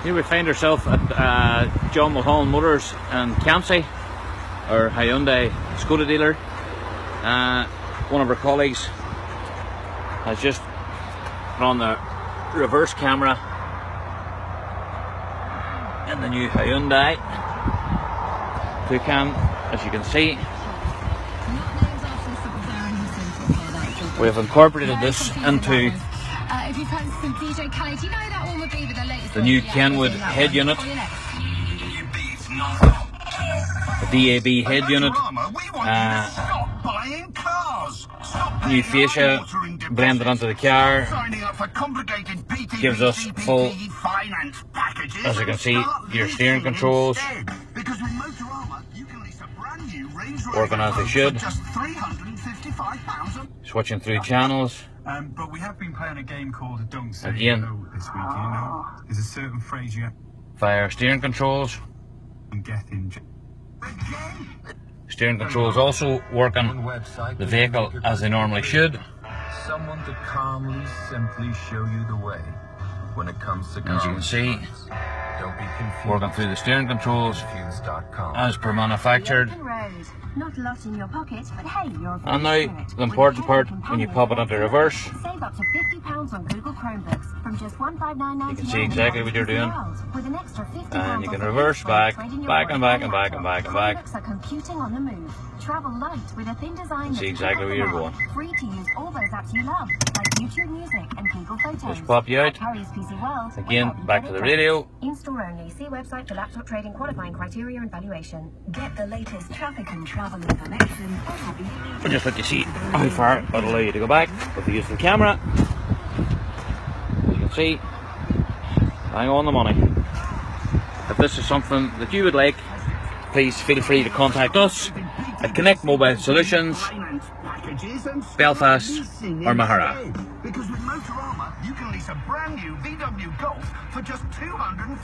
Here we find ourselves at John Mulholland Motors in Campsie, our Hyundai Skoda dealer. One of our colleagues has just put on the reverse camera in the new Hyundai Tucson. As you can see, we have incorporated this into the new Kenwood head unit, the DAB head unit, new fascia blended onto the car, gives us full, as you can see, your steering controls working as they should, switching through channels. But we have been playing a game called Don't Say Again. No this week. Do you know there's a certain phrase you have Via steering controls. to get in. Steering controls also working the vehicle as they normally should. Someone to calmly, simply show you the way when it comes to As you can see, Don't be confused. working through the steering controls Confused.com. as per manufactured. Not a lot in your pocket, but hey, you're And now the important part, when you pop it into reverse, save up to £50 on Google Chromebooks from just $159.99. you can see exactly what you're doing. With an extra £50 And you can off reverse each back, trading your back and wallet back and back and back and back. Chromebooks are computing on the move. Travel light with a thin design. See exactly where you're going. Free to use all those apps you love, like YouTube Music and Google Photos. Just pop you out. Harry's PC World. Again, back to the radio. In-store only. See website for laptop trading qualifying criteria and valuation. Get the latest traffic and travel information. We'll just let you see how far it'll allow you to go back with the use of the camera. As you can see, bang on the money. If this is something that you would like, please feel free to contact us at Connect Mobile Solutions, Belfast or Mahara. Because with Motorama, you can lease a brand new VW Golf for just $250.